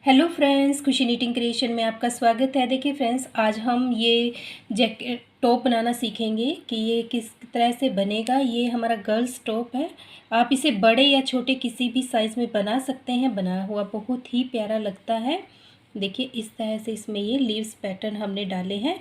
Hello friends, खुशी knitting creation में आपका स्वागत है। देखिए फ्रेंड्स, आज हम ये जैकेट टॉप बनाना सीखेंगे कि ये किस तरह से बनेगा। ये हमारा गर्ल्स टॉप है। आप इसे बड़े या छोटे किसी भी साइज़ में बना सकते हैं। बना हुआ बहुत ही प्यारा लगता है। देखिए इस तरह से इसमें ये लीव्स पैटर्न हमने डाले हैं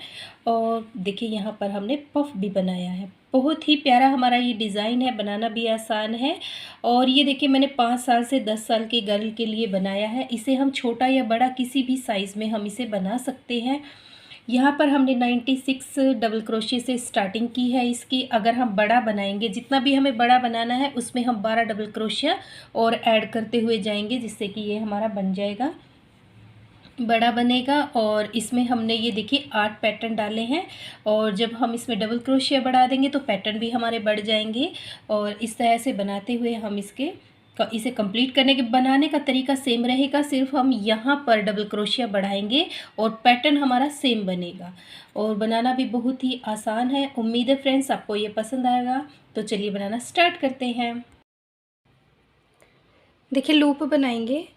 और देखिए यहाँ पर हमने पफ भी बनाया है। बहुत ही प्यारा हमारा ये डिज़ाइन है, बनाना भी आसान है। और ये देखिए मैंने 5 साल से 10 साल की गर्ल के लिए बनाया है। इसे हम छोटा या बड़ा किसी भी साइज़ में हम इसे बना सकते हैं। यहाँ पर हमने 96 डबल क्रोशिया से स्टार्टिंग की है इसकी। अगर हम बड़ा बनाएंगे, जितना भी हमें बड़ा बनाना है उसमें हम 12 डबल क्रोशिया और ऐड करते हुए जाएंगे, जिससे कि ये हमारा बन जाएगा, बड़ा बनेगा। और इसमें हमने ये देखिए 8 पैटर्न डाले हैं और जब हम इसमें डबल क्रोशिया बढ़ा देंगे तो पैटर्न भी हमारे बढ़ जाएंगे। और इस तरह से बनाते हुए हम इसे कंप्लीट करने के बनाने का तरीका सेम रहेगा, सिर्फ हम यहाँ पर डबल क्रोशिया बढ़ाएंगे और पैटर्न हमारा सेम बनेगा। और बनाना भी बहुत ही आसान है। उम्मीद है फ्रेंड्स आपको ये पसंद आएगा। तो चलिए बनाना स्टार्ट करते हैं। देखिए लूप बनाएंगे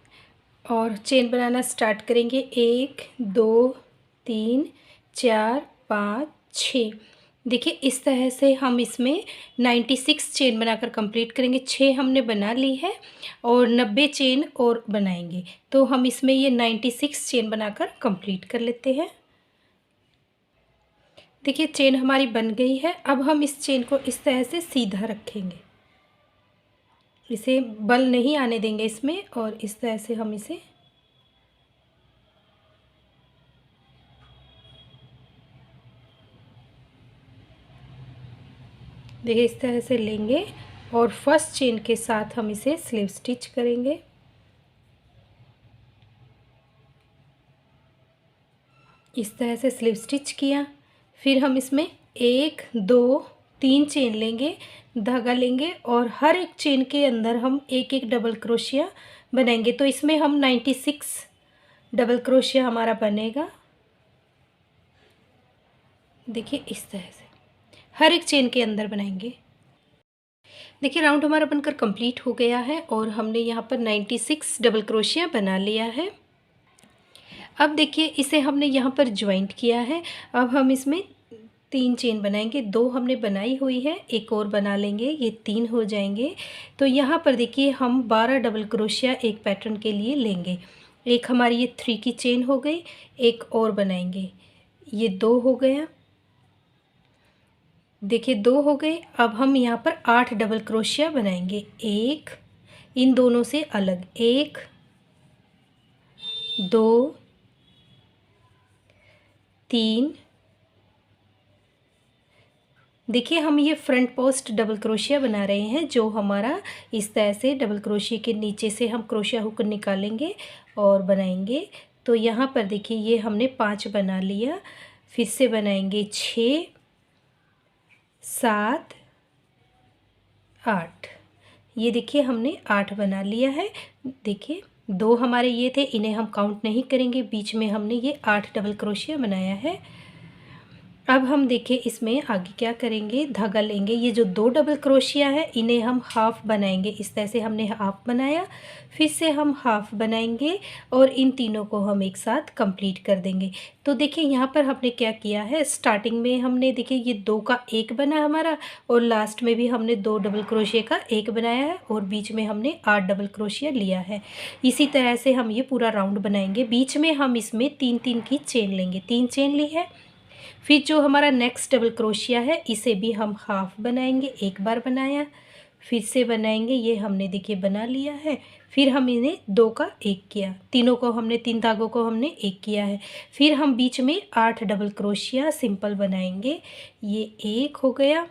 और चेन बनाना स्टार्ट करेंगे। 1 2 3 4 5 6। देखिए इस तरह से हम इसमें 96 चेन बनाकर कंप्लीट करेंगे। 6 हमने बना ली है और 90 चेन और बनाएंगे, तो हम इसमें ये 96 चेन बनाकर कंप्लीट कर लेते हैं। देखिए चेन हमारी बन गई है। अब हम इस चेन को इस तरह से सीधा रखेंगे, इसे बल नहीं आने देंगे इसमें। और इस तरह से हम इसे देखिए इस तरह से लेंगे और फर्स्ट चेन के साथ हम इसे स्लीव स्टिच करेंगे। इस तरह से स्लीव स्टिच किया। फिर हम इसमें 1 2 3 चेन लेंगे, धागा लेंगे और हर एक चेन के अंदर हम एक एक डबल क्रोशिया बनाएंगे। तो इसमें हम 96 डबल क्रोशिया हमारा बनेगा। देखिए इस तरह से हर एक चेन के अंदर बनाएंगे। देखिए राउंड हमारा बनकर कंप्लीट हो गया है और हमने यहाँ पर 96 डबल क्रोशिया बना लिया है। अब देखिए इसे हमने यहाँ पर ज्वाइंट किया है। अब हम इसमें 3 चेन बनाएंगे। 2 हमने बनाई हुई है, एक और बना लेंगे, ये 3 हो जाएंगे। तो यहाँ पर देखिए हम 12 डबल क्रोशिया एक पैटर्न के लिए लेंगे। एक हमारी ये 3 की चेन हो गई, एक और बनाएंगे, ये 2 हो गया। देखिए 2 हो गए। अब हम यहाँ पर 8 डबल क्रोशिया बनाएंगे। एक इन दोनों से अलग, 1 2 3। देखिए हम ये फ्रंट पोस्ट डबल क्रोशिया बना रहे हैं, जो हमारा इस तरह से डबल क्रोशिया के नीचे से हम क्रोशिया हुक निकालेंगे और बनाएंगे। तो यहाँ पर देखिए ये हमने 5 बना लिया। फिर से बनाएंगे 6 7 8। ये देखिए हमने 8 बना लिया है। देखिए 2 हमारे ये थे, इन्हें हम काउंट नहीं करेंगे। बीच में हमने ये 8 डबल क्रोशिया बनाया है। अब हम देखिए इसमें आगे क्या करेंगे, धागा लेंगे। ये जो 2 डबल क्रोशिया है इन्हें हम हाफ बनाएंगे। इस तरह से हमने हाफ बनाया, फिर से हम हाफ बनाएंगे और इन तीनों को हम एक साथ कंप्लीट कर देंगे। तो देखिए यहाँ पर हमने क्या किया है, स्टार्टिंग में हमने देखिए ये 2 का 1 बना हमारा और लास्ट में भी हमने 2 डबल क्रोशिया का 1 बनाया है और बीच में हमने 8 डबल क्रोशिया लिया है। इसी तरह से हम ये पूरा राउंड बनाएंगे। बीच में हम इसमें 3 की चेन लेंगे, 3 चेन ली है। फिर जो हमारा नेक्स्ट डबल क्रोशिया है इसे भी हम हाफ बनाएंगे, एक बार बनाया, फिर से बनाएंगे, ये हमने देखिए बना लिया है। फिर हम इन्हें 2 का 1 किया, तीनों को हमने 3 धागों को हमने 1 किया है। फिर हम बीच में 8 डबल क्रोशिया सिंपल बनाएंगे, ये 1 हो गया।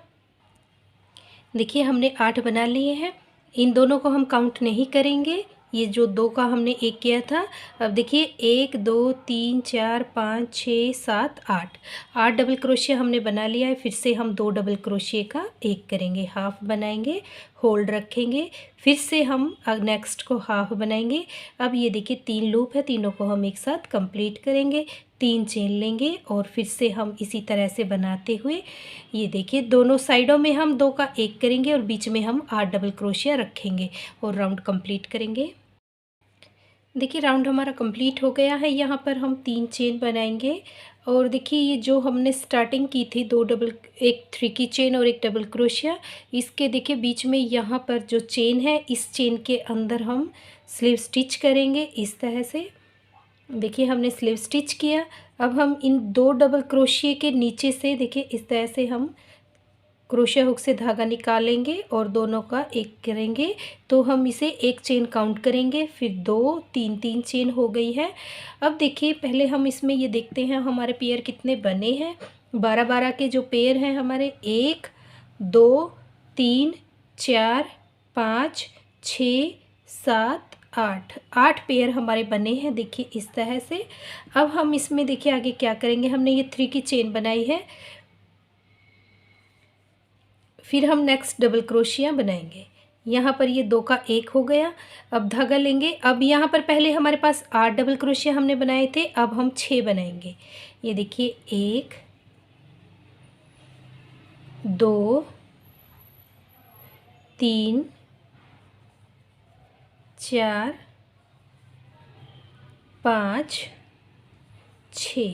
देखिए हमने 8 बना लिए हैं। इन दोनों को हम काउंट नहीं करेंगे, ये जो 2 का हमने 1 किया था। अब देखिए 1 2 3 4 5 6 7 8 8 डबल क्रोशिया हमने बना लिया है। फिर से हम 2 डबल क्रोशिया का 1 करेंगे, हाफ बनाएंगे, होल्ड रखेंगे, फिर से हम नेक्स्ट को हाफ बनाएंगे। अब ये देखिए 3 लूप है, तीनों को हम एक साथ कंप्लीट करेंगे। 3 चेन लेंगे और फिर से हम इसी तरह से बनाते हुए ये देखिए दोनों साइडों में हम 2 का 1 करेंगे और बीच में हम 8 डबल क्रोशिया रखेंगे और राउंड कंप्लीट करेंगे। देखिए राउंड हमारा कंप्लीट हो गया है। यहाँ पर हम 3 चेन बनाएंगे और देखिए ये जो हमने स्टार्टिंग की थी, एक 3 की चेन और एक डबल क्रोशिया, इसके देखिए बीच में यहाँ पर जो चेन है, इस चेन के अंदर हम स्लीव स्टिच करेंगे इस तरह से। देखिए हमने स्लीव स्टिच किया। अब हम इन 2 डबल क्रोशिया के नीचे से देखिए इस तरह से हम क्रोशिया हुक से धागा निकालेंगे और दोनों का एक करेंगे, तो हम इसे एक चेन काउंट करेंगे, फिर 2 3 3 चेन हो गई है। अब देखिए पहले हम इसमें ये देखते हैं हमारे पेयर कितने बने हैं। 12 12 के जो पेयर हैं हमारे, 1 2 3 4 5 6 7 8 8 पेयर हमारे बने हैं देखिए इस तरह से। अब हम इसमें देखिए आगे क्या करेंगे, हमने ये 3 की चेन बनाई है, फिर हम नेक्स्ट डबल क्रोशिया बनाएंगे। यहाँ पर ये 2 का 1 हो गया। अब धागा लेंगे। अब यहाँ पर पहले हमारे पास 8 डबल क्रोशिया हमने बनाए थे, अब हम 6 बनाएंगे। ये देखिए 1 2 3 4 5 6,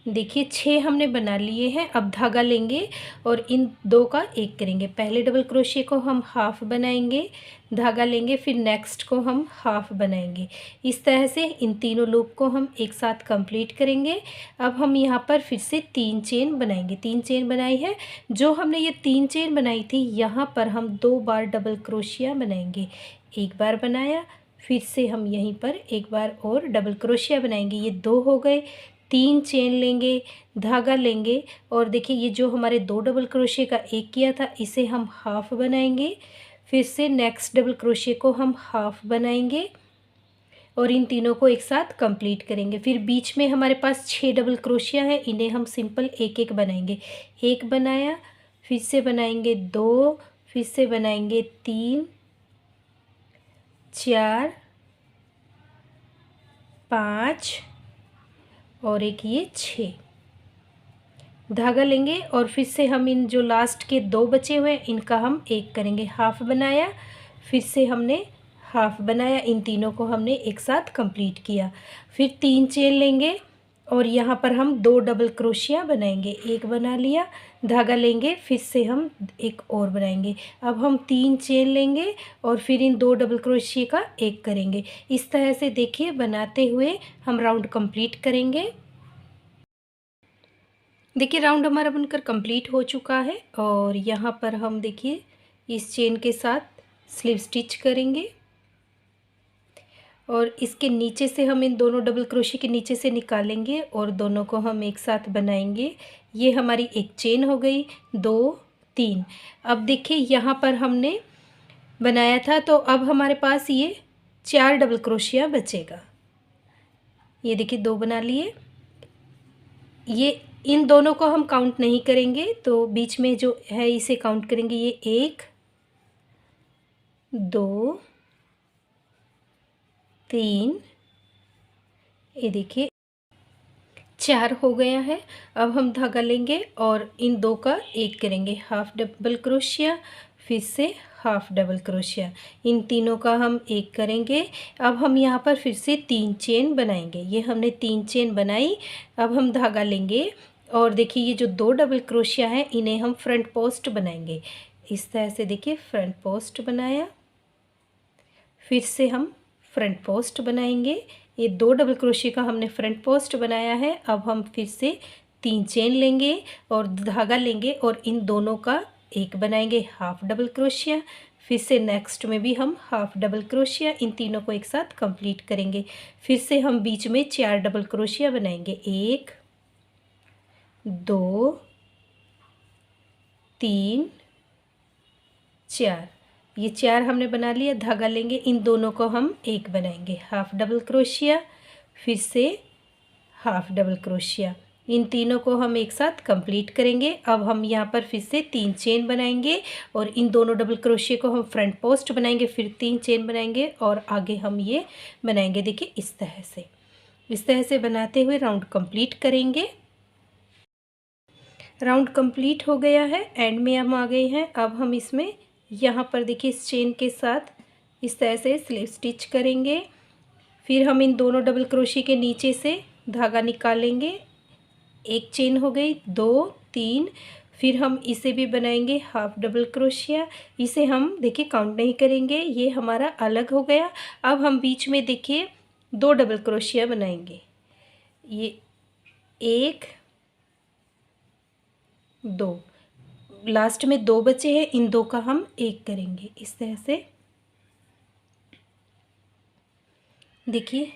देखिए 6 हमने बना लिए हैं। अब धागा लेंगे और इन 2 का 1 करेंगे। पहले डबल क्रोशिया को हम हाफ बनाएंगे, धागा लेंगे, फिर नेक्स्ट को हम हाफ बनाएंगे। इस तरह से इन तीनों लूप को हम एक साथ कंप्लीट करेंगे। अब हम यहाँ पर फिर से 3 चेन बनाएंगे। 3 चेन बनाई है। जो हमने ये 3 चेन बनाई थी, यहाँ पर हम 2 बार डबल क्रोशिया बनाएंगे। एक बार बनाया, फिर से हम यहीं पर एक बार और डबल क्रोशिया बनाएंगे। ये 2 हो गए। 3 चेन लेंगे, धागा लेंगे और देखिए ये जो हमारे 2 डबल क्रोशिया का 1 किया था, इसे हम हाफ बनाएंगे। फिर से नेक्स्ट डबल क्रोशिया को हम हाफ बनाएंगे और इन तीनों को एक साथ कंप्लीट करेंगे। फिर बीच में हमारे पास 6 डबल क्रोशिया है, इन्हें हम सिंपल एक एक बनाएंगे। एक बनाया, फिर से बनाएंगे 2, फिर से बनाएंगे 3 4 5 और एक ये 6। धागा लेंगे और फिर से हम इन जो लास्ट के 2 बचे हुए इनका हम एक करेंगे। हाफ बनाया, फिर से हमने हाफ बनाया, इन तीनों को हमने एक साथ कंप्लीट किया। फिर 3 चेन लेंगे और यहाँ पर हम 2 डबल क्रोशिया बनाएंगे। एक बना लिया, धागा लेंगे, फिर से हम एक और बनाएंगे। अब हम 3 चेन लेंगे और फिर इन 2 डबल क्रोशिया का एक करेंगे। इस तरह से देखिए बनाते हुए हम राउंड कंप्लीट करेंगे। देखिए राउंड हमारा बनकर कंप्लीट हो चुका है और यहाँ पर हम देखिए इस चेन के साथ स्लीव स्टिच करेंगे और इसके नीचे से हम इन दोनों डबल क्रोशिया के नीचे से निकालेंगे और दोनों को हम एक साथ बनाएंगे। ये हमारी एक चेन हो गई, 2 3। अब देखिए यहाँ पर हमने बनाया था, तो अब हमारे पास ये 4 डबल क्रोशिया बचेगा। ये देखिए 2 बना लिए। ये इन दोनों को हम काउंट नहीं करेंगे, तो बीच में जो है इसे काउंट करेंगे। ये 1 2 3, ये देखिए 4 हो गया है। अब हम धागा लेंगे और इन 2 का एक करेंगे। हाफ डबल क्रोशिया, फिर से हाफ डबल क्रोशिया, इन तीनों का हम एक करेंगे। अब हम यहाँ पर फिर से 3 चेन बनाएंगे। ये हमने 3 चेन बनाई। अब हम धागा लेंगे और देखिए ये जो 2 डबल क्रोशिया है, इन्हें हम फ्रंट पोस्ट बनाएंगे। इस तरह से देखिए फ्रंट पोस्ट बनाया, फिर से हम फ्रंट पोस्ट बनाएंगे। ये 2 डबल क्रोशिया का हमने फ्रंट पोस्ट बनाया है। अब हम फिर से 3 चेन लेंगे और धागा लेंगे और इन दोनों का एक बनाएंगे, हाफ डबल क्रोशिया। फिर से नेक्स्ट में भी हम हाफ डबल क्रोशिया, इन तीनों को एक साथ कंप्लीट करेंगे। फिर से हम बीच में 4 डबल क्रोशिया बनाएंगे। 1 2 3 4, ये 4 हमने बना लिया। धागा लेंगे, इन दोनों को हम एक बनाएंगे। हाफ डबल क्रोशिया, फिर से हाफ डबल क्रोशिया, इन तीनों को हम एक साथ कंप्लीट करेंगे। अब हम यहाँ पर फिर से 3 चेन बनाएंगे और इन दोनों डबल क्रोशिया को हम फ्रंट पोस्ट बनाएंगे। फिर 3 चेन बनाएंगे और आगे हम ये बनाएंगे। देखिए इस तरह से बनाते हुए राउंड कंप्लीट करेंगे। राउंड कंप्लीट हो गया है, एंड में हम आ गए हैं। अब हम इसमें यहाँ पर देखिए इस चेन के साथ इस तरह से स्लीव स्टिच करेंगे। फिर हम इन दोनों डबल क्रोशिया के नीचे से धागा निकालेंगे, एक चेन हो गई, 2 3, फिर हम इसे भी बनाएंगे हाफ डबल क्रोशिया। इसे हम देखिए काउंट नहीं करेंगे, ये हमारा अलग हो गया। अब हम बीच में देखिए 2 डबल क्रोशिया बनाएंगे, ये 1 2, लास्ट में 2 बचे हैं, इन 2 का हम 1 करेंगे इस तरह से। देखिए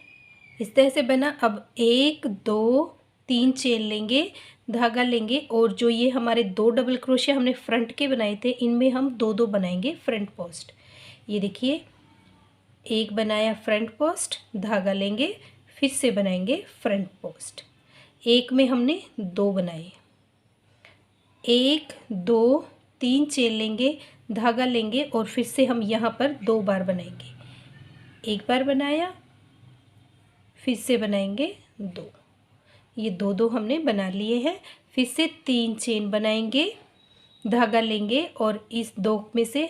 इस तरह से बना। अब 1 2 3 चेन लेंगे, धागा लेंगे और जो ये हमारे 2 डबल क्रोशिया हमने फ्रंट के बनाए थे, इनमें हम 2 2 बनाएंगे फ्रंट पोस्ट। ये देखिए एक बनाया फ्रंट पोस्ट, धागा लेंगे, फिर से बनाएंगे फ्रंट पोस्ट। एक में हमने 2 बनाए, 1 2 3 चेन लेंगे, धागा लेंगे और फिर से हम यहाँ पर 2 बार बनाएंगे। एक बार बनाया, फिर से बनाएंगे 2, ये 2 2 हमने बना लिए हैं। फिर से 3 चेन बनाएंगे, धागा लेंगे और इस 2 में से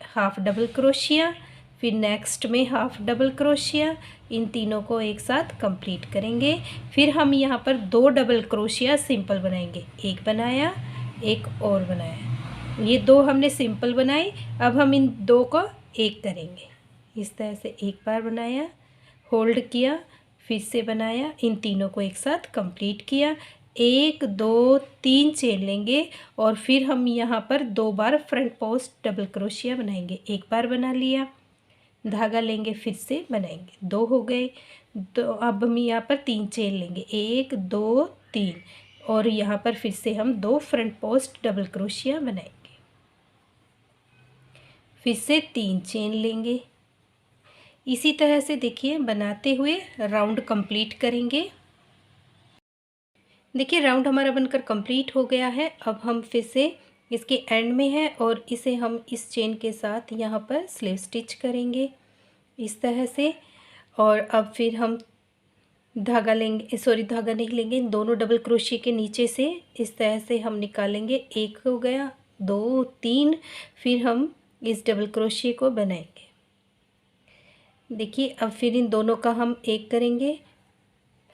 हाफ डबल क्रोशिया, फिर नेक्स्ट में हाफ डबल क्रोशिया, इन तीनों को एक साथ कंप्लीट करेंगे। फिर हम यहाँ पर 2 डबल क्रोशिया सिंपल बनाएंगे, एक बनाया, एक और बनाया, ये 2 हमने सिंपल बनाई। अब हम इन 2 को एक करेंगे, इस तरह से एक बार बनाया, होल्ड किया, फिर से बनाया, इन तीनों को एक साथ कंप्लीट किया। 1 2 3 चेन लेंगे और फिर हम यहाँ पर 2 बार फ्रंट पोस्ट डबल क्रोशिया बनाएंगे। एक बार बना लिया, धागा लेंगे, फिर से बनाएंगे, 2 हो गए। तो अब हम यहाँ पर 3 चेन लेंगे, 1 2 3 और यहाँ पर फिर से हम 2 फ्रंट पोस्ट डबल क्रोशिया बनाएंगे, फिर से 3 चेन लेंगे। इसी तरह से देखिए बनाते हुए राउंड कंप्लीट करेंगे। देखिए राउंड हमारा बनकर कंप्लीट हो गया है। अब हम फिर से इसके एंड में है और इसे हम इस चेन के साथ यहाँ पर स्लीव स्टिच करेंगे इस तरह से। और अब फिर हम धागा लेंगे, सॉरी धागा नहीं लेंगे, इन दोनों डबल क्रोशिया के नीचे से इस तरह से हम निकालेंगे। 1 हो गया, 2 3, फिर हम इस डबल क्रोशिया को बनाएंगे। देखिए अब फिर इन दोनों का हम एक करेंगे,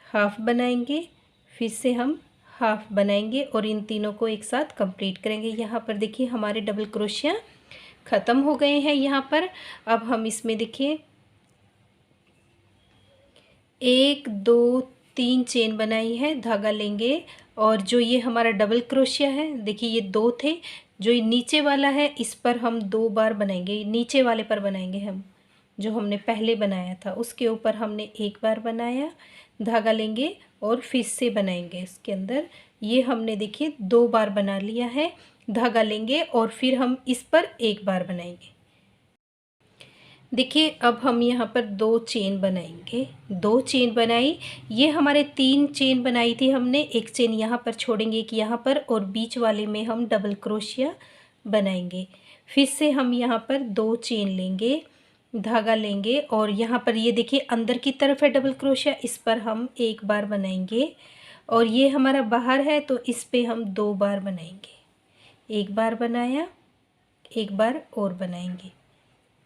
हाफ बनाएंगे, फिर से हम हाफ बनाएंगे और इन तीनों को एक साथ कंप्लीट करेंगे। यहाँ पर देखिए हमारे डबल क्रोशिया ख़त्म हो गए हैं यहाँ पर। अब हम इसमें देखिए 1 2 3 चेन बनाई है, धागा लेंगे और जो ये हमारा डबल क्रोशिया है, देखिए ये 2 थे, जो ये नीचे वाला है इस पर हम 2 बार बनाएंगे, नीचे वाले पर बनाएंगे हम, जो हमने पहले बनाया था उसके ऊपर हमने एक बार बनाया, धागा लेंगे और फिर से बनाएंगे इसके अंदर। ये हमने देखिए 2 बार बना लिया है, धागा लेंगे और फिर हम इस पर एक बार बनाएंगे। देखिए अब हम यहाँ पर 2 चेन बनाएंगे, 2 चेन बनाई, ये हमारे 3 चेन बनाई थी हमने, एक चेन यहाँ पर छोड़ेंगे, एक यहाँ पर, और बीच वाले में हम डबल क्रोशिया बनाएंगे। फिर से हम यहाँ पर 2 चेन लेंगे, धागा लेंगे और यहाँ पर ये देखिए अंदर की तरफ है डबल क्रोशिया, इस पर हम एक बार बनाएंगे और ये हमारा बाहर है तो इस पे हम 2 बार बनाएंगे। एक बार बनाया, एक बार और बनाएंगे।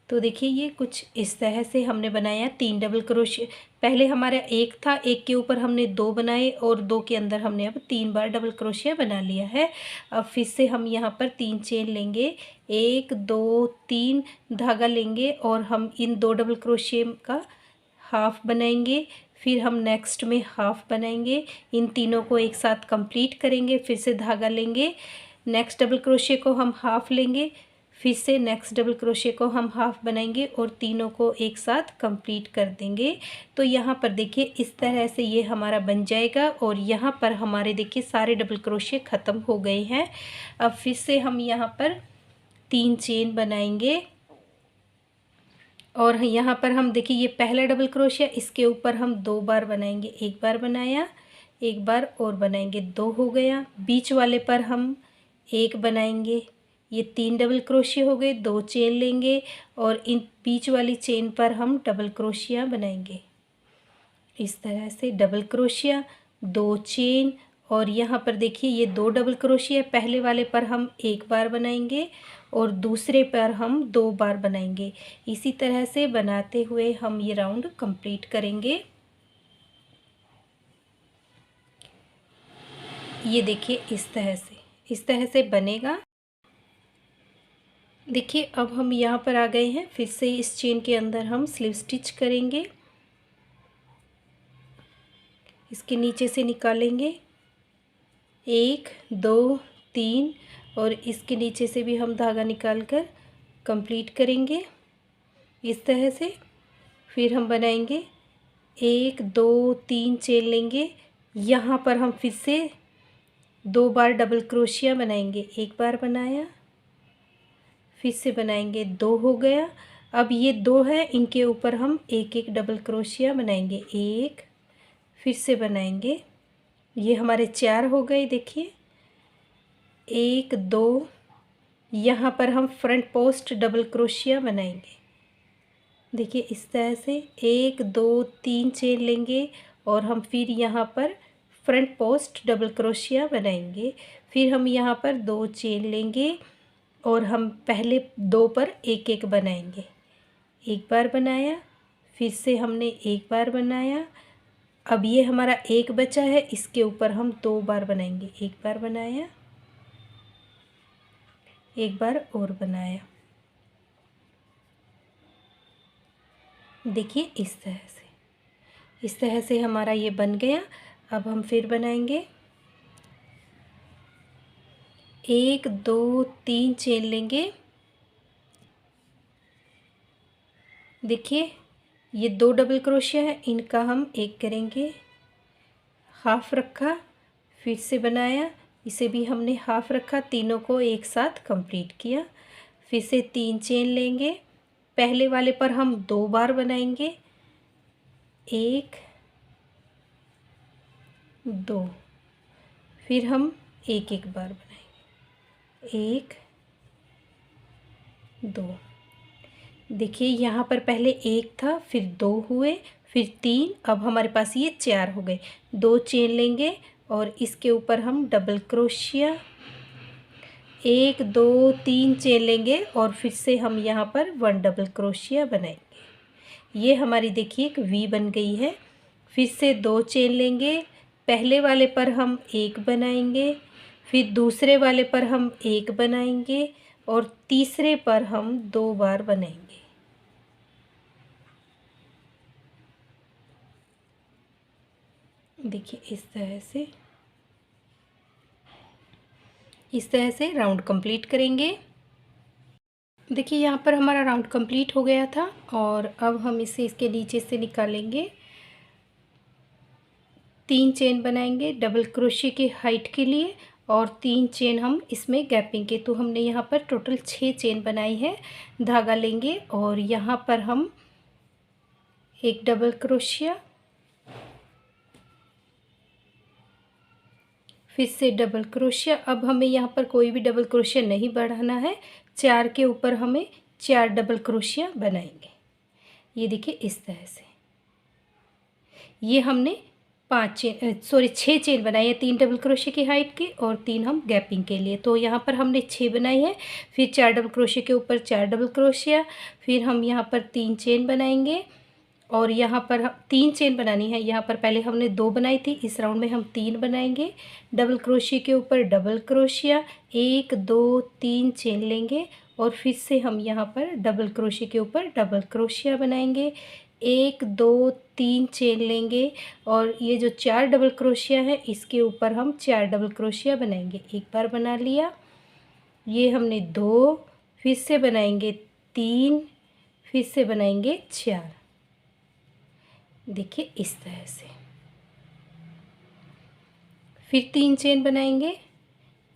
तो देखिए ये कुछ इस तरह से हमने बनाया 3 डबल क्रोशिया। पहले हमारा एक था, एक के ऊपर हमने 2 बनाए और 2 के अंदर हमने अब 3 बार डबल क्रोशिया बना लिया है। अब फिर से हम यहाँ पर 3 चेन लेंगे, 1 2 3, धागा लेंगे और हम इन 2 डबल क्रोशिया का हाफ बनाएंगे, फिर हम नेक्स्ट में हाफ बनाएंगे, इन तीनों को एक साथ कंप्लीट करेंगे, फिर से धागा लेंगे, नेक्स्ट डबल क्रोशिया को हम हाफ लेंगे, फिर से नेक्स्ट डबल क्रोशिया को हम हाफ बनाएंगे और तीनों को एक साथ कंप्लीट कर देंगे। तो यहाँ पर देखिए इस तरह से ये हमारा बन जाएगा और यहाँ पर हमारे देखिए सारे डबल क्रोशिया ख़त्म हो गए हैं। अब फिर से हम यहाँ पर 3 चेन बनाएंगे और यहाँ पर हम देखिए ये पहला डबल क्रोशिया, इसके ऊपर हम 2 बार बनाएंगे, एक बार बनाया, एक बार और बनाएंगे, 2 हो गया। बीच वाले पर हम एक बनाएंगे, ये 3 डबल क्रोशिया हो गए, 2 चेन लेंगे और इन बीच वाली चेन पर हम डबल क्रोशिया बनाएंगे। इस तरह से डबल क्रोशिया, 2 चेन और यहाँ पर देखिए ये 2 डबल क्रोशिया, पहले वाले पर हम एक बार बनाएंगे और दूसरे पर हम 2 बार बनाएंगे। इसी तरह से बनाते हुए हम ये राउंड कंप्लीट करेंगे। ये देखिए इस तरह से बनेगा। देखिए अब हम यहाँ पर आ गए हैं। फिर से इस चेन के अंदर हम स्लिप स्टिच करेंगे। इसके नीचे से निकालेंगे 1 2 3 और इसके नीचे से भी हम धागा निकाल कर कंप्लीट करेंगे इस तरह से। फिर हम बनाएंगे 1 2 3 चेन लेंगे। यहाँ पर हम फिर से 2 बार डबल क्रोशिया बनाएंगे। एक बार बनाया, फिर से बनाएंगे 2 हो गया। अब ये 2 है, इनके ऊपर हम एक एक डबल क्रोशिया बनाएंगे। 1, फिर से बनाएंगे, ये हमारे 4 हो गए। देखिए 1 2, यहाँ पर हम फ्रंट पोस्ट डबल क्रोशिया बनाएंगे। देखिए इस तरह से 1 2 3 चेन लेंगे और हम फिर यहाँ पर फ्रंट पोस्ट डबल क्रोशिया बनाएंगे। फिर हम यहाँ पर 2 चेन लेंगे और हम पहले 2 पर एक एक बनाएंगे। एक बार बनाया, फिर से हमने एक बार बनाया। अब ये हमारा एक बचा है, इसके ऊपर हम 2 बार बनाएंगे। एक बार बनाया, एक बार और बनाया। देखिए इस तरह से हमारा ये बन गया। अब हम फिर बनाएंगे 1 2 3 चेन लेंगे। देखिए ये 2 डबल क्रोशिया है, इनका हम एक करेंगे। हाफ रखा, फिर से बनाया, इसे भी हमने हाफ रखा। तीनों को एक साथ कंप्लीट किया। फिर से 3 चेन लेंगे। पहले वाले पर हम 2 बार बनाएंगे। 1 2, फिर हम एक एक बार बनाएंगे। 1 2। देखिए यहाँ पर पहले 1 था, फिर 2 हुए, फिर 3, अब हमारे पास ये 4 हो गए। 2 चेन लेंगे और इसके ऊपर हम डबल क्रोशिया 1 2 3 चेन लेंगे और फिर से हम यहाँ पर 1 डबल क्रोशिया बनाएंगे। ये हमारी देखिए एक वी बन गई है। फिर से 2 चेन लेंगे। पहले वाले पर हम एक बनाएंगे, फिर दूसरे वाले पर हम एक बनाएंगे और तीसरे पर हम 2 बार बनाएंगे। देखिए इस तरह से राउंड कंप्लीट करेंगे। देखिए यहाँ पर हमारा राउंड कंप्लीट हो गया था और अब हम इसे इसके नीचे से निकालेंगे। 3 चेन बनाएंगे डबल क्रोशिया की हाइट के लिए और 3 चेन हम इसमें गैपिंग के। तो हमने यहाँ पर टोटल 6 चेन बनाई है। धागा लेंगे और यहाँ पर हम एक डबल क्रोशिया, फिर से डबल क्रोशिया। अब हमें यहाँ पर कोई भी डबल क्रोशिया नहीं बढ़ाना है। 4 के ऊपर हमें 4 डबल क्रोशिया बनाएंगे। ये देखिए इस तरह से ये हमने 6 चेन बनाई है। 3 डबल क्रोशिया की हाइट की और 3 हम गैपिंग के लिए। तो यहाँ पर हमने 6 बनाई है। फिर 4 डबल क्रोशिया के ऊपर 4 डबल क्रोशिया, फिर हम यहाँ पर 3 चेन बनाएंगे और यहाँ पर 3 चेन बनानी है। यहाँ पर पहले हमने 2 बनाई थी, इस राउंड में हम 3 बनाएंगे। डबल क्रोशिया के ऊपर डबल क्रोशिया, 1 2 3 चेन लेंगे और फिर से हम यहाँ पर डबल क्रोशिया के ऊपर डबल क्रोशिया बनाएंगे। 1 2 3 चेन लेंगे और ये जो 4 डबल क्रोशिया है इसके ऊपर हम 4 डबल क्रोशिया बनाएंगे। एक बार बना लिया, ये हमने 2, फिर से बनाएंगे 3, फिर से बनाएंगे 4। देखिए इस तरह से फिर 3 चेन बनाएंगे,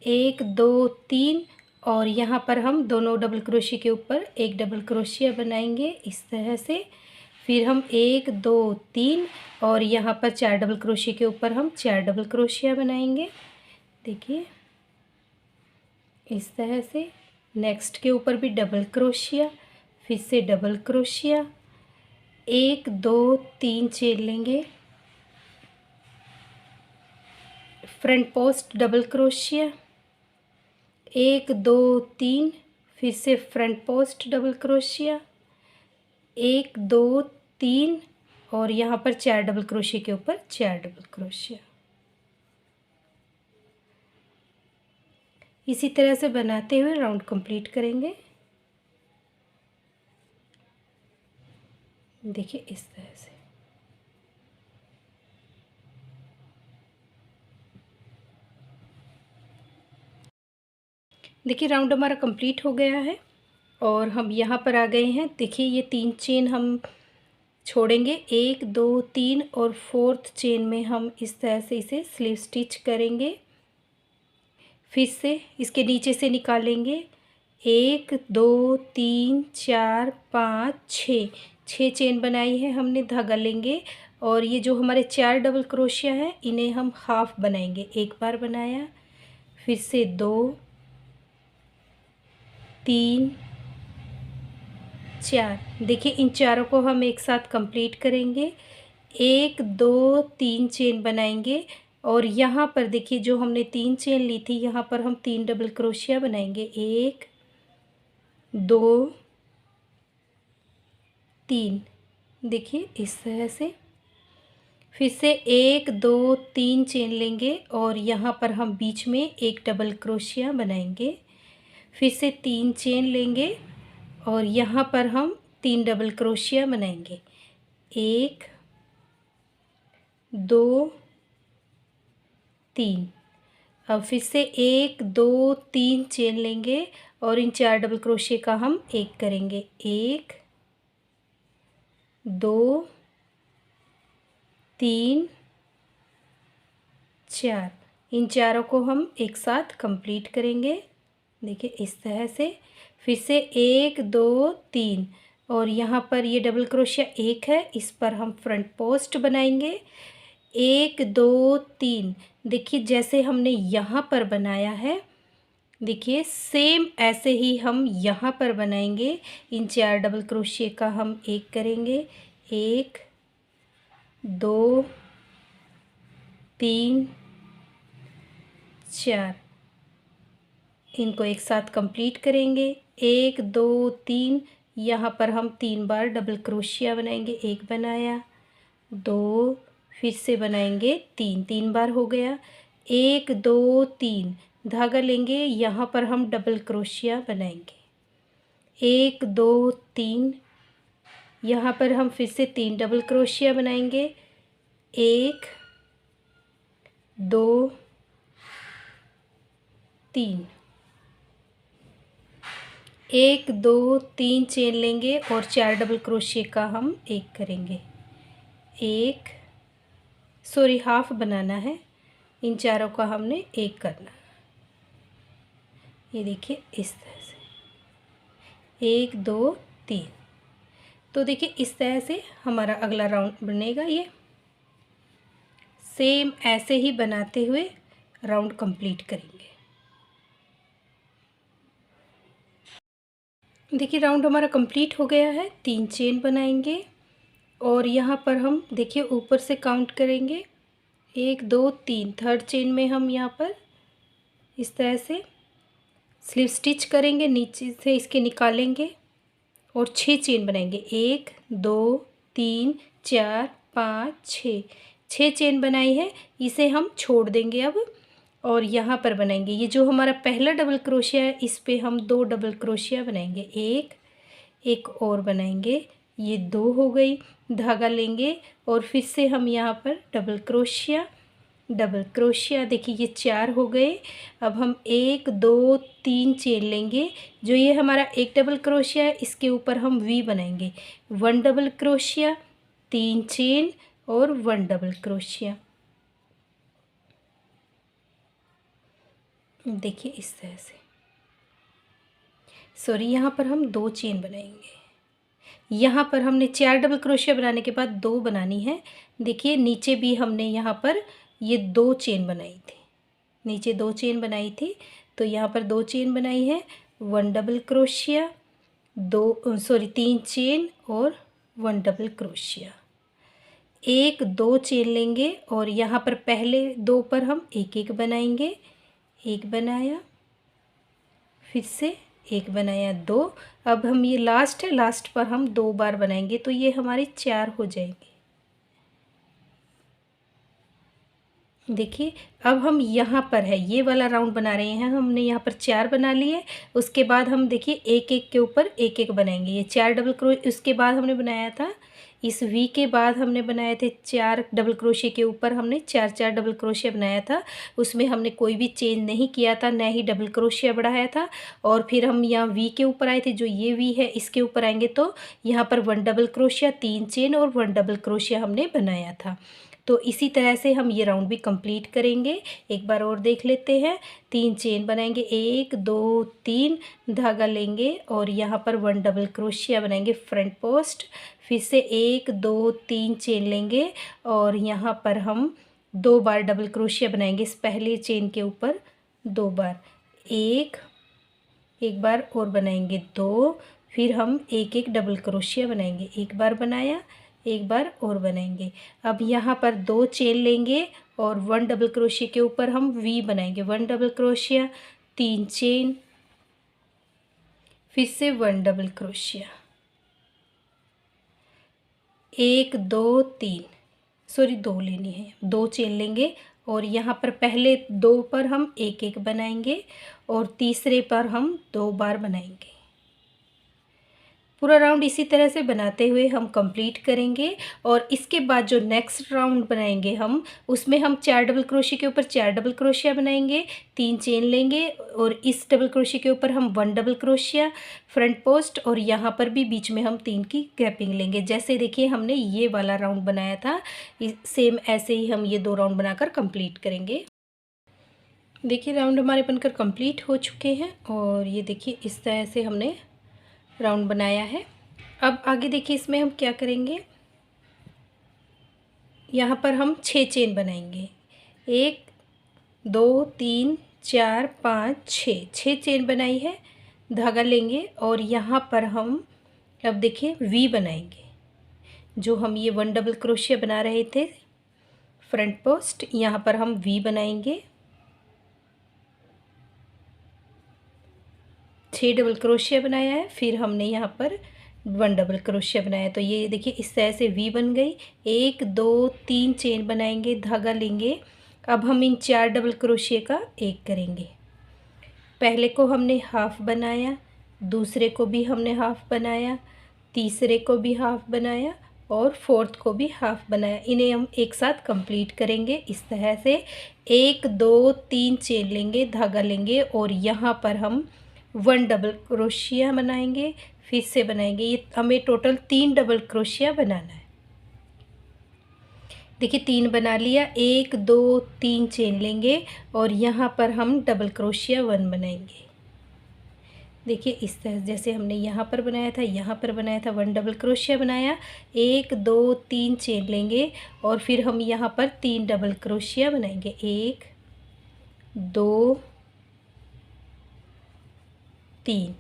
1 2 3 और यहाँ पर हम दोनों डबल क्रोशिया के ऊपर एक डबल क्रोशिया बनाएंगे इस तरह से। फिर हम 1 2 3 और यहाँ पर 4 डबल क्रोशिया के ऊपर हम 4 डबल क्रोशिया बनाएंगे। देखिए इस तरह से नेक्स्ट के ऊपर भी डबल क्रोशिया, फिर से डबल क्रोशिया, 1 2 3 चेन लेंगे, फ्रंट पोस्ट डबल क्रोशिया, 1 2 3, फिर से फ्रंट पोस्ट डबल क्रोशिया, 1 2 3 और यहाँ पर 4 डबल क्रोशिया के ऊपर 4 डबल क्रोशिया। इसी तरह से बनाते हुए राउंड कंप्लीट करेंगे। देखिए इस तरह से। देखिए राउंड हमारा कंप्लीट हो गया है और हम यहाँ पर आ गए हैं। देखिए ये 3 चेन हम छोड़ेंगे, 1 2 3 और 4th चेन में हम इस तरह से इसे स्लीव स्टिच करेंगे। फिर से इसके नीचे से निकालेंगे, 1 2 3 4 5 6 चेन बनाई है हमने। धागा लेंगे और ये जो हमारे 4 डबल क्रोशिया है इन्हें हम हाफ बनाएंगे। एक बार बनाया, फिर से 2 3 4। देखिए इन चारों को हम एक साथ कंप्लीट करेंगे। 1 2 3 चेन बनाएंगे और यहाँ पर देखिए जो हमने 3 चेन ली थी यहाँ पर हम 3 डबल क्रोशिया बनाएंगे। 1 2 3। देखिए इस तरह से। फिर से 1 2 3 चेन लेंगे और यहाँ पर हम बीच में एक डबल क्रोशिया बनाएंगे। फिर से 3 चेन लेंगे और यहाँ पर हम 3 डबल क्रोशिया बनाएंगे। 1 2 3। अब फिर से 1 2 3 चेन लेंगे और इन 4 डबल क्रोशिया का हम एक करेंगे। 1 2 3 4। इन चारों को हम एक साथ कंप्लीट करेंगे। देखिए इस तरह से। फिर से 1 2 3 और यहाँ पर ये डबल क्रोशिया एक है, इस पर हम फ्रंट पोस्ट बनाएंगे। 1 2 3। देखिए जैसे हमने यहाँ पर बनाया है, देखिए सेम ऐसे ही हम यहाँ पर बनाएंगे। इन 4 डबल क्रोशिया का हम एक करेंगे। 1 2 3 4। इनको एक साथ कंप्लीट करेंगे। 1 2 3। यहाँ पर हम 3 बार डबल क्रोशिया बनाएंगे। एक बनाया, 2, फिर से बनाएंगे 3 बार हो गया। 1 2 3 धागा लेंगे, यहाँ पर हम डबल क्रोशिया बनाएंगे। 1 2 3। यहाँ पर हम फिर से 3 डबल क्रोशिया बनाएंगे। 1 2 3। 1 2 3 चेन लेंगे और 4 डबल क्रोशिया का हम एक करेंगे। हाफ बनाना है। इन चारों का हमने एक करना। ये देखिए इस तरह से 1 2 3। तो देखिए इस तरह से हमारा अगला राउंड बनेगा। ये सेम ऐसे ही बनाते हुए राउंड कंप्लीट करेंगे। देखिए राउंड हमारा कंप्लीट हो गया है। 3 चेन बनाएंगे और यहाँ पर हम देखिए ऊपर से काउंट करेंगे। 1 2 3। 3rd चेन में हम यहाँ पर इस तरह से स्लीव स्टिच करेंगे, नीचे से इसके निकालेंगे और 6 चेन बनाएंगे। 1 2 3 4 5 6 चेन बनाई है, इसे हम छोड़ देंगे अब और यहाँ पर बनाएंगे। ये जो हमारा पहला डबल क्रोशिया है इस पे हम 2 डबल क्रोशिया बनाएंगे। एक और बनाएंगे। ये 2 हो गई। धागा लेंगे और फिर से हम यहाँ पर डबल क्रोशिया देखिए ये 4 हो गए। अब हम 1 2 3 चेन लेंगे। जो ये हमारा एक डबल क्रोशिया है इसके ऊपर हम वी बनाएंगे। 1 डबल क्रोशिया, 3 चेन और 1 डबल क्रोशिया। देखिए इस तरह से। यहाँ पर हम 2 चेन बनाएंगे। यहाँ पर हमने 4 डबल क्रोशिया बनाने के बाद 2 बनानी है। देखिए नीचे भी हमने यहाँ पर ये 2 चेन बनाई थी, नीचे 2 चेन बनाई थी, तो यहाँ पर 2 चेन बनाई है। 1 डबल क्रोशिया, 3 चेन और 1 डबल क्रोशिया। एक दो चेन लेंगे और यहाँ पर पहले दो पर हम एक एक बनाएंगे। एक बनाया, फिर से एक बनाया, दो। अब हम ये लास्ट है, लास्ट पर हम 2 बार बनाएंगे तो ये हमारे 4 हो जाएंगे। देखिए अब हम यहाँ पर है ये वाला राउंड बना रहे हैं, हमने यहाँ पर 4 बना लिए। उसके बाद हम देखिए एक एक के ऊपर एक एक बनाएंगे। ये 4 डबल क्रोशे उसके बाद हमने बनाया था, इस वी के बाद हमने बनाए थे 4 डबल क्रोशे के ऊपर हमने 4 डबल क्रोशे बनाया था। उसमें हमने कोई भी चेंज नहीं किया था, न ही डबल क्रोशिया बढ़ाया था। और फिर हम यहाँ वी के ऊपर आए थे, जो ये वी है इसके ऊपर आएंगे तो यहाँ पर 1 डबल क्रोशिया, 3 चेन और 1 डबल क्रोशिया हमने बनाया था। तो इसी तरह से हम ये राउंड भी कंप्लीट करेंगे। एक बार और देख लेते हैं। 3 चेन बनाएंगे, 1 2 3, धागा लेंगे और यहाँ पर 1 डबल क्रोशिया बनाएंगे फ्रंट पोस्ट। फिर से 1 2 3 चेन लेंगे और यहाँ पर हम 2 बार डबल क्रोशिया बनाएंगे इस पहले चेन के ऊपर 2 बार। एक बार और बनाएंगे 2, फिर हम एक एक डबल क्रोशिया बनाएंगे। एक बार बनाया, एक बार और बनाएंगे। अब यहाँ पर 2 चेन लेंगे और 1 डबल क्रोशिया के ऊपर हम वी बनाएंगे। 1 डबल क्रोशिया, 3 चेन, फिर से 1 डबल क्रोशिया, 1 2 3, सॉरी 2 लेनी है, 2 चेन लेंगे और यहाँ पर पहले 2 पर हम एक एक बनाएंगे और तीसरे पर हम 2 बार बनाएंगे। पूरा राउंड इसी तरह से बनाते हुए हम कंप्लीट करेंगे। और इसके बाद जो नेक्स्ट राउंड बनाएंगे हम, उसमें हम 4 डबल क्रोशिया के ऊपर 4 डबल क्रोशिया बनाएंगे, 3 चेन लेंगे और इस डबल क्रोशिया के ऊपर हम 1 डबल क्रोशिया फ्रंट पोस्ट और यहाँ पर भी बीच में हम 3 की गैपिंग लेंगे। जैसे देखिए हमने ये वाला राउंड बनाया था, सेम ऐसे ही हम ये 2 राउंड बनाकर कंप्लीट करेंगे। देखिए राउंड हमारे बनकर कंप्लीट हो चुके हैं और ये देखिए इस तरह से हमने राउंड बनाया है। अब आगे देखिए इसमें हम क्या करेंगे, यहाँ पर हम 6 चेन बनाएंगे। 1 2 3 4 5 6 चेन बनाई है। धागा लेंगे और यहाँ पर हम अब देखिए वी बनाएंगे। जो हम ये 1 डबल क्रोशिया बना रहे थे फ्रंट पोस्ट, यहाँ पर हम वी बनाएंगे। 6 डबल क्रोशिया बनाया है, फिर हमने यहाँ पर 1 डबल क्रोशिया बनाया। तो ये देखिए इस तरह से वी बन गई। 1 2 3 चेन बनाएंगे, धागा लेंगे। अब हम इन 4 डबल क्रोशिया का एक करेंगे। पहले को हमने हाफ बनाया, दूसरे को भी हमने हाफ बनाया, तीसरे को भी हाफ बनाया और फोर्थ को भी हाफ बनाया। इन्हें हम एक साथ कंप्लीट करेंगे इस तरह से। 1 2 3 चेन लेंगे, धागा लेंगे और यहाँ पर हम 1 डबल क्रोशिया बनाएंगे, फिर से बनाएंगे। ये हमें टोटल 3 डबल क्रोशिया बनाना है। देखिए 3 बना लिया, 1 2 3 चेन लेंगे और यहाँ पर हम डबल क्रोशिया 1 बनाएंगे। देखिए इस तरह जैसे हमने यहाँ पर बनाया था, यहाँ पर बनाया था, 1 डबल क्रोशिया बनाया। 1 2 3 चेन लेंगे और फिर हम यहाँ पर 3 डबल क्रोशिया बनाएंगे। 1 2 3,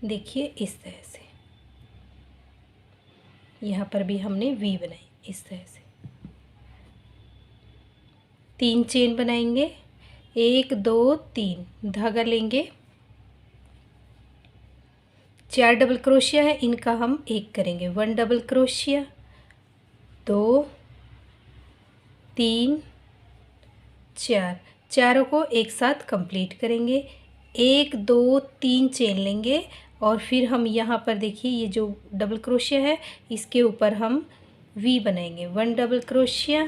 देखिए इस तरह से। यहाँ पर भी हमने वी बनाई इस तरह से। 3 चेन बनाएंगे, 1 2 3, धागा लेंगे। 4 डबल क्रोशिया है, इनका हम एक करेंगे। 1 डबल क्रोशिया, 2 3 4, चारों को एक साथ कंप्लीट करेंगे। 1 2 3 चेन लेंगे और फिर हम यहाँ पर देखिए ये जो डबल क्रोशिया है इसके ऊपर हम वी बनाएंगे। 1 डबल क्रोशिया,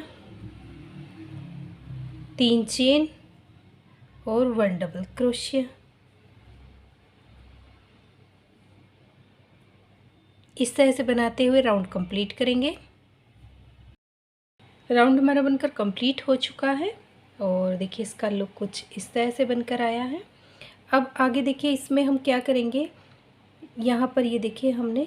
3 चेन और 1 डबल क्रोशिया। इस तरह से बनाते हुए राउंड कंप्लीट करेंगे। राउंड हमारा बनकर कंप्लीट हो चुका है और देखिए इसका लुक कुछ इस तरह से बनकर आया है। अब आगे देखिए इसमें हम क्या करेंगे, यहाँ पर ये देखिए हमने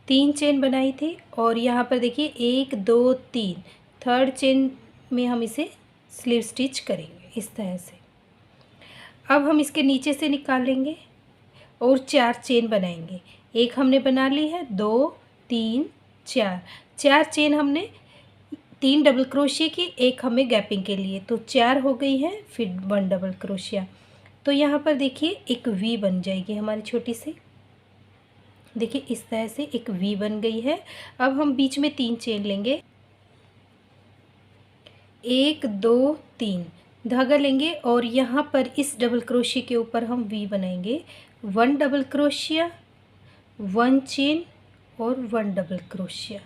3 चेन बनाई थी और यहाँ पर देखिए 1 2 3, थर्ड चेन में हम इसे स्लीव स्टिच करेंगे इस तरह से। अब हम इसके नीचे से निकालेंगे और 4 चेन बनाएंगे। एक हमने बना ली है, 2 3 4 4 चेन हमने 3 डबल क्रोशिया की, एक हमें गैपिंग के लिए, तो 4 हो गई है। फिर 1 डबल क्रोशिया, तो यहाँ पर देखिए एक वी बन जाएगी हमारी छोटी सी। देखिए इस तरह से एक वी बन गई है। अब हम बीच में 3 चेन लेंगे, 1 2 3 धागा लेंगे और यहाँ पर इस डबल क्रोशिया के ऊपर हम वी बनाएंगे। 1 डबल क्रोशिया, 1 चेन और 1 डबल क्रोशिया,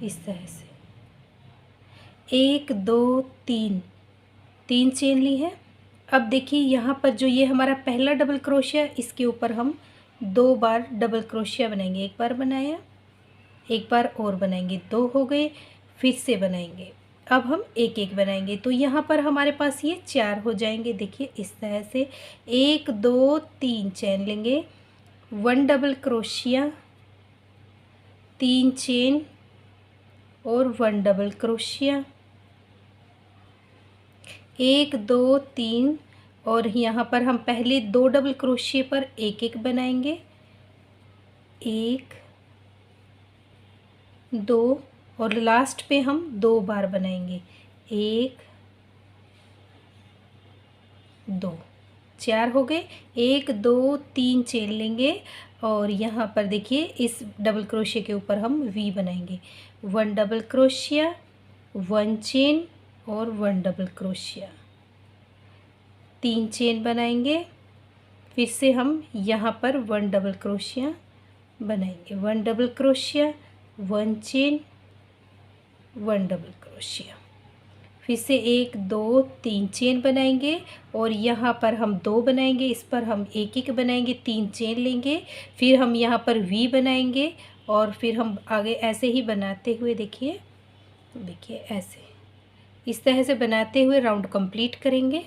इस तरह से 1 2 3 3 चेन ली है। अब देखिए यहाँ पर जो ये हमारा पहला डबल क्रोशिया, इसके ऊपर हम 2 बार डबल क्रोशिया बनाएंगे। एक बार बनाया, एक बार और बनाएंगे, 2 हो गए, फिर से बनाएंगे। अब हम एक एक बनाएंगे, तो यहाँ पर हमारे पास ये 4 हो जाएंगे। देखिए इस तरह से 1 2 3 चेन लेंगे, 1 डबल क्रोशिया, 3 चेन और 1 डबल क्रोशिया, 1 2 3 और यहाँ पर हम पहले 2 डबल क्रोशिया पर एक एक बनाएंगे, 1 2 और लास्ट पे हम 2 बार बनाएंगे, 1 2 4 हो गए। 1 2 3 चेन लेंगे और यहाँ पर देखिए इस डबल क्रोशिया के ऊपर हम वी बनाएंगे। 1 डबल क्रोशिया, 1 चेन और 1 डबल क्रोशिया, 3 चेन बनाएंगे। फिर से हम यहाँ पर 1 डबल क्रोशिया बनाएंगे, 1 double crochet, 1 chain, 1 double crochet, फिर से 1 2 3 चेन बनाएंगे और यहाँ पर हम 2 बनाएंगे, इस पर हम एक एक बनाएंगे, 3 चेन लेंगे, फिर हम यहाँ पर वी बनाएंगे और फिर हम आगे ऐसे ही बनाते हुए देखिए ऐसे इस तरह से बनाते हुए राउंड कंप्लीट करेंगे।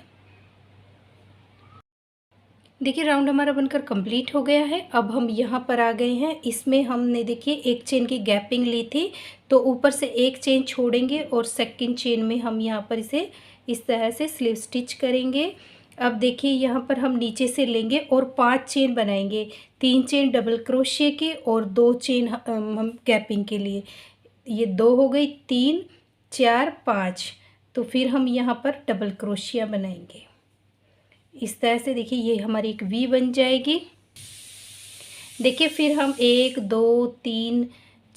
देखिए राउंड हमारा बनकर कंप्लीट हो गया है। अब हम यहाँ पर आ गए हैं, इसमें हमने देखिए एक चेन की गैपिंग ली थी, तो ऊपर से एक चेन छोड़ेंगे और सेकंड चेन में हम यहाँ पर इसे इस तरह से स्लीव स्टिच करेंगे। अब देखिए यहाँ पर हम नीचे से लेंगे और 5 चेन बनाएंगे, 3 चेन डबल क्रोशिया के और 2 चेन हम गैपिंग के लिए, ये 2 हो गई, 3 4 5, तो फिर हम यहाँ पर डबल क्रोशिया बनाएंगे इस तरह से। देखिए ये हमारी एक वी बन जाएगी। देखिए फिर हम 1 2 3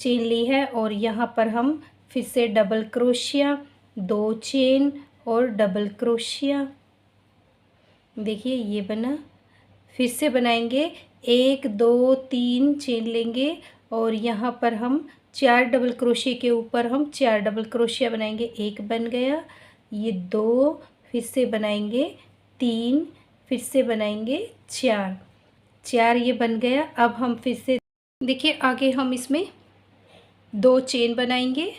चेन ली है और यहाँ पर हम फिर से डबल क्रोशिया, 2 चेन और डबल क्रोशिया, देखिए ये बना। फिर से बनाएंगे, 1 2 3 चेन लेंगे और यहाँ पर हम 4 डबल क्रोशिया के ऊपर हम 4 डबल क्रोशिया बनाएंगे, एक बन गया, ये 2, फिर से बनाएंगे 3, फिर से बनाएंगे 4 4, ये बन गया। अब हम फिर से देखिए आगे हम इसमें 2 चेन बनाएंगे,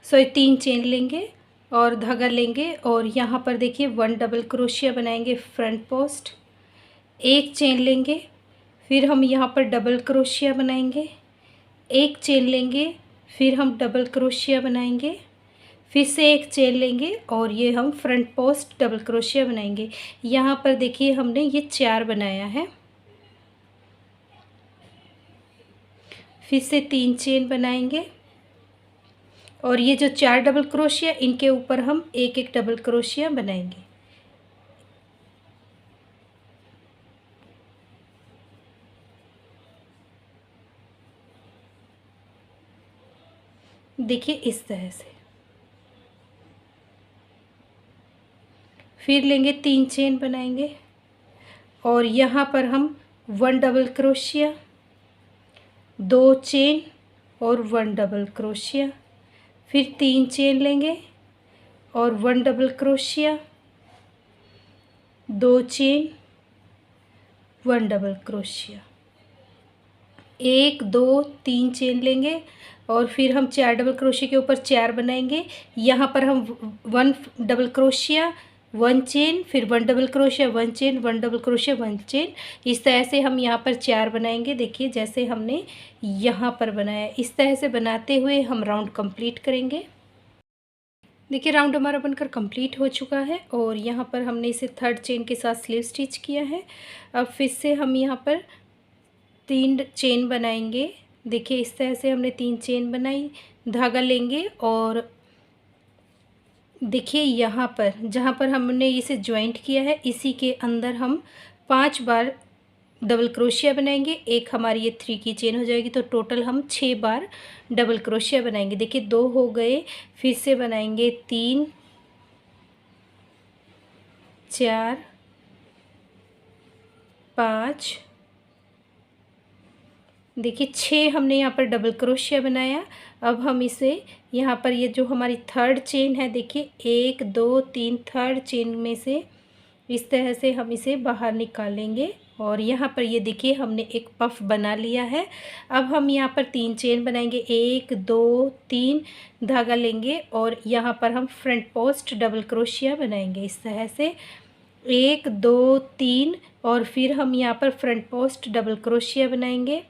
3 चेन लेंगे और धागा लेंगे और यहाँ पर देखिए 1 डबल क्रोशिया बनाएंगे फ्रंट पोस्ट, एक चेन लेंगे, फिर हम यहाँ पर डबल क्रोशिया बनाएंगे, एक चेन लेंगे, फिर हम डबल क्रोशिया बनाएंगे, फिर से एक चेन लेंगे और ये हम फ्रंट पोस्ट डबल क्रोशिया बनाएंगे। यहाँ पर देखिए हमने ये 4 बनाया है, फिर से 3 चेन बनाएंगे और ये जो 4 डबल क्रोशिया, इनके ऊपर हम एक एक डबल क्रोशिया बनाएंगे। देखिए इस तरह से, फिर लेंगे 3 चेन बनाएंगे और यहाँ पर हम 1 डबल क्रोशिया, 2 चेन और 1 डबल क्रोशिया, फिर 3 चेन लेंगे और 1 double crochet, 2 chain, 1 double crochet, 1 2 3 chain लेंगे और फिर हम 4 डबल क्रोशिया के ऊपर 4 बनाएंगे। यहाँ पर हम 1 डबल क्रोशिया, 1 चेन, फिर 1 double crochet, 1 chain, 1 double crochet, 1 chain, इस तरह से हम यहाँ पर 4 बनाएंगे। देखिए जैसे हमने यहाँ पर बनाया, इस तरह से बनाते हुए हम राउंड कंप्लीट करेंगे। देखिए राउंड हमारा बनकर कंप्लीट हो चुका है और यहाँ पर हमने इसे 3rd चेन के साथ स्लीव स्टिच किया है। अब फिर से हम यहाँ पर 3 चेन बनाएंगे, देखिए इस तरह से हमने 3 चेन बनाई, धागा लेंगे और देखिए यहाँ पर जहाँ पर हमने इसे जॉइंट किया है इसी के अंदर हम 5 बार डबल क्रोशिया बनाएंगे। एक हमारी ये 3 की चेन हो जाएगी, तो टोटल हम 6 बार डबल क्रोशिया बनाएंगे। देखिए 2 हो गए, फिर से बनाएंगे 3 4 5, देखिए 6 हमने यहाँ पर डबल क्रोशिया बनाया। अब हम इसे यहाँ पर ये जो हमारी थर्ड चेन है, देखिए 1 2 3 थर्ड चेन में से इस तरह से हम इसे बाहर निकालेंगे और यहाँ पर ये देखिए हमने एक पफ बना लिया है। अब हम यहाँ पर 3 चेन बनाएंगे, 1 2 3, धागा लेंगे और यहाँ पर हम फ्रंट पोस्ट डबल क्रोशिया बनाएंगे इस तरह से 1 2 3, और फिर हम यहाँ पर फ्रंट पोस्ट डबल क्रोशिया बनाएंगे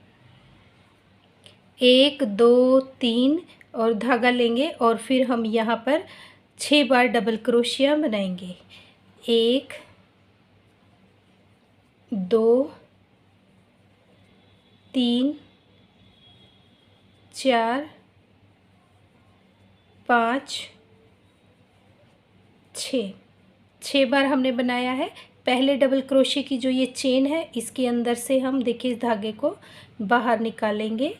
1 2 3, और धागा लेंगे और फिर हम यहाँ पर 6 बार डबल क्रोशिया बनाएंगे 1 2 3 4 5 6 बार हमने बनाया है। पहले डबल क्रोशे की जो ये चेन है इसके अंदर से हम देखिए इस धागे को बाहर निकालेंगे,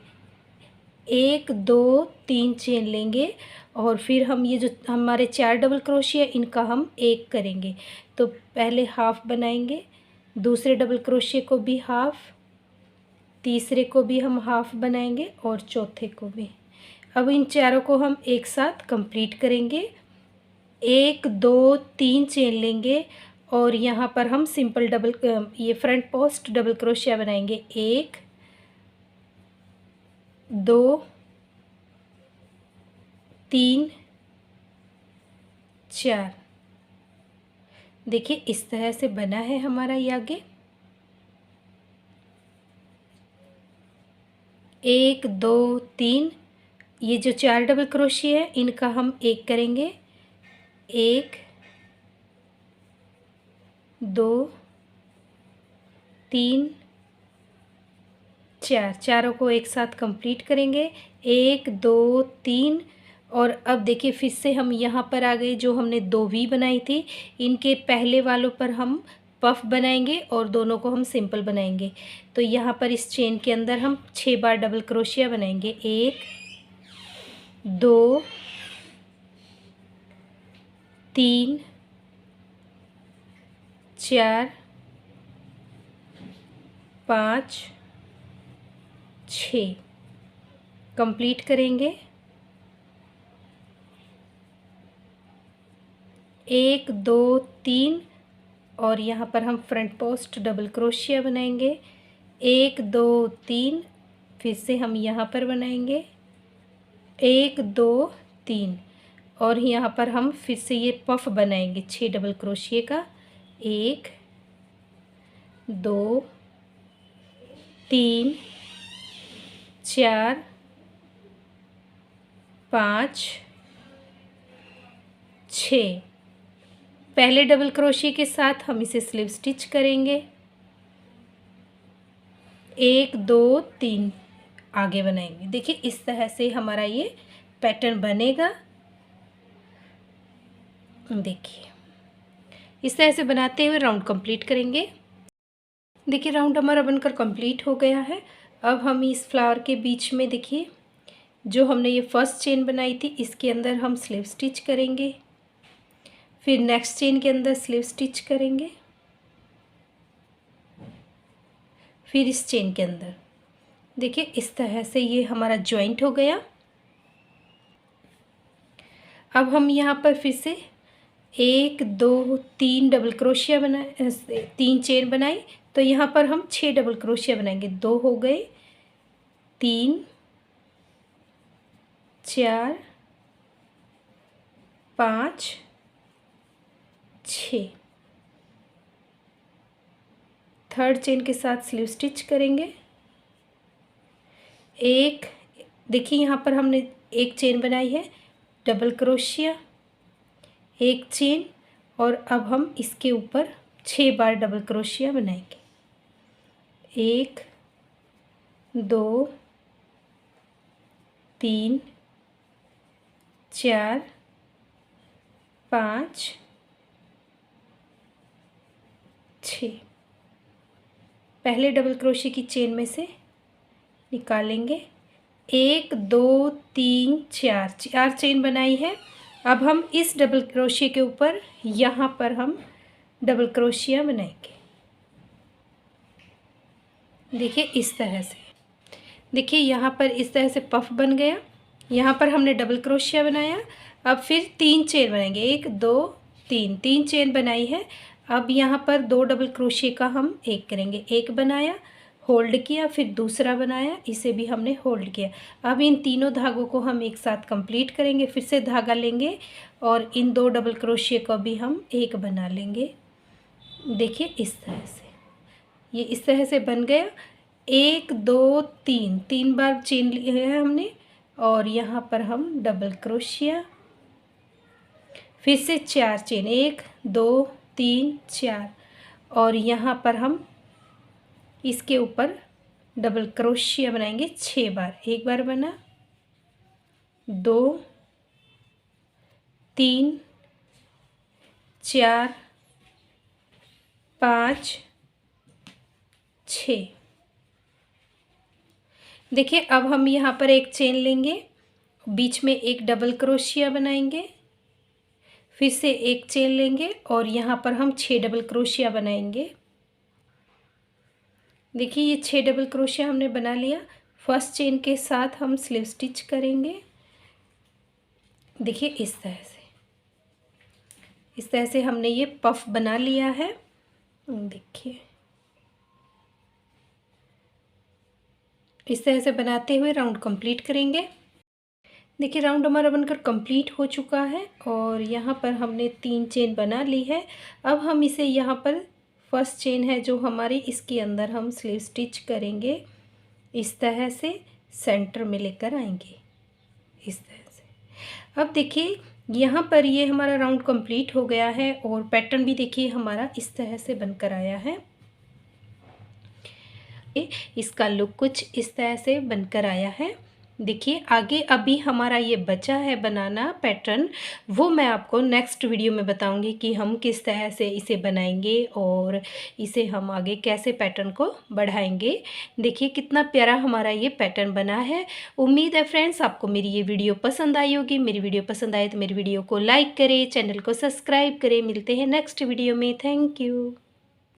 1 2 3 चेन लेंगे और फिर हम ये जो हमारे 4 डबल क्रोशिया इनका हम एक करेंगे। तो पहले हाफ बनाएंगे, दूसरे डबल क्रोशिया को भी हाफ, तीसरे को भी हम हाफ बनाएंगे और चौथे को भी। अब इन चारों को हम एक साथ कंप्लीट करेंगे, 1 2 3 चेन लेंगे और यहाँ पर हम सिंपल डबल ये फ्रंट पोस्ट डबल क्रोशिया बनाएंगे 1 2 3 4। देखिए इस तरह से बना है हमारा ये आगे, 1 2 3, ये जो 4 डबल क्रोशिया है इनका हम एक करेंगे, 1 2 3 4, चारों को एक साथ कंप्लीट करेंगे 1 2 3। और अब देखिए फिर से हम यहाँ पर आ गए, जो हमने 2 वी बनाई थी इनके पहले वालों पर हम पफ बनाएंगे और दोनों को हम सिंपल बनाएंगे। तो यहाँ पर इस चेन के अंदर हम 6 बार डबल क्रोशिया बनाएंगे, 1 2 3 4 5 6 कंप्लीट करेंगे, 1 2 3, और यहाँ पर हम फ्रंट पोस्ट डबल क्रोशिया बनाएंगे 1 2 3, फिर से हम यहाँ पर बनाएंगे 1 2 3, और यहाँ पर हम फिर से ये पफ बनाएंगे 6 डबल क्रोशिया का 1 2 3 4 5 6। पहले डबल क्रोशिया के साथ हम इसे स्लिप स्टिच करेंगे, 1 2 3 आगे बनाएंगे। देखिए इस तरह से हमारा ये पैटर्न बनेगा। देखिए इस तरह से बनाते हुए राउंड कंप्लीट करेंगे। देखिए राउंड हमारा बनकर कंप्लीट हो गया है। अब हम इस फ्लावर के बीच में देखिए जो हमने ये फर्स्ट चेन बनाई थी इसके अंदर हम स्लिप स्टिच करेंगे, फिर नेक्स्ट चेन के अंदर स्लिप स्टिच करेंगे, फिर इस चेन के अंदर। देखिए इस तरह से ये हमारा जॉइंट हो गया। अब हम यहाँ पर फिर से 1 2 3 डबल क्रोशिया बनाए, 3 चेन बनाई, तो यहाँ पर हम 6 डबल क्रोशिया बनाएंगे, 2 हो गए, 3 4 5 6। थर्ड चेन के साथ स्लीव स्टिच करेंगे, एक देखिए यहाँ पर हमने एक चेन बनाई है, डबल क्रोशिया, एक चेन, और अब हम इसके ऊपर 6 बार डबल क्रोशिया बनाएंगे, 1 2 3 4 5 6। पहले डबल क्रोशिया की चेन में से निकालेंगे, 1 2 3 4, 4 चेन बनाई है। अब हम इस डबल क्रोशिया के ऊपर यहाँ पर हम डबल क्रोशिया बनाएंगे। देखिए इस तरह से, देखिए यहाँ पर इस तरह से पफ बन गया। यहाँ पर हमने डबल क्रोशिया बनाया। अब फिर 3 चेन बनाएंगे, 1 2 3, 3 चेन बनाई है। अब यहाँ पर 2 डबल क्रोशिया का हम एक करेंगे, एक बनाया, होल्ड किया, फिर दूसरा बनाया, इसे भी हमने होल्ड किया। अब इन तीनों धागों को हम एक साथ कंप्लीट करेंगे। फिर से धागा लेंगे और इन 2 डबल क्रोशिया को भी हम एक बना लेंगे। देखिए इस तरह से, ये इस तरह से बन गया। 1 2 3, 3 बार चेन लिया है हमने और यहाँ पर हम डबल क्रोशिया, फिर से 4 चेन, 1 2 3 4, और यहाँ पर हम इसके ऊपर डबल क्रोशिया बनाएंगे 6 बार। एक बार बना, 2 3 4 5 6। देखिए अब हम यहाँ पर एक चेन लेंगे, बीच में एक डबल क्रोशिया बनाएंगे, फिर से एक चेन लेंगे और यहाँ पर हम 6 डबल क्रोशिया बनाएंगे। देखिए ये 6 डबल क्रोशिया हमने बना लिया। फर्स्ट चेन के साथ हम स्लिप स्टिच करेंगे। देखिए इस तरह से हमने ये पफ बना लिया है। देखिए इस तरह से बनाते हुए राउंड कंप्लीट करेंगे। देखिए राउंड हमारा बनकर कंप्लीट हो चुका है और यहाँ पर हमने 3 चेन बना ली है। अब हम इसे यहाँ पर फर्स्ट चेन है जो हमारी, इसके अंदर हम स्लीव स्टिच करेंगे। इस तरह से सेंटर में लेकर आएंगे, इस तरह से। अब देखिए यहाँ पर ये हमारा राउंड कंप्लीट हो गया है और पैटर्न भी देखिए हमारा इस तरह से बनकर आया है। इसका लुक कुछ इस तरह से बनकर आया है। देखिए आगे अभी हमारा ये बचा है बनाना पैटर्न, वो मैं आपको नेक्स्ट वीडियो में बताऊंगी कि हम किस तरह से इसे बनाएंगे और इसे हम आगे कैसे पैटर्न को बढ़ाएंगे। देखिए कितना प्यारा हमारा ये पैटर्न बना है। उम्मीद है फ्रेंड्स आपको मेरी ये वीडियो पसंद आई होगी। मेरी वीडियो पसंद आए तो मेरी वीडियो को लाइक करें, चैनल को सब्सक्राइब करें। मिलते हैं नेक्स्ट वीडियो में। Thank you.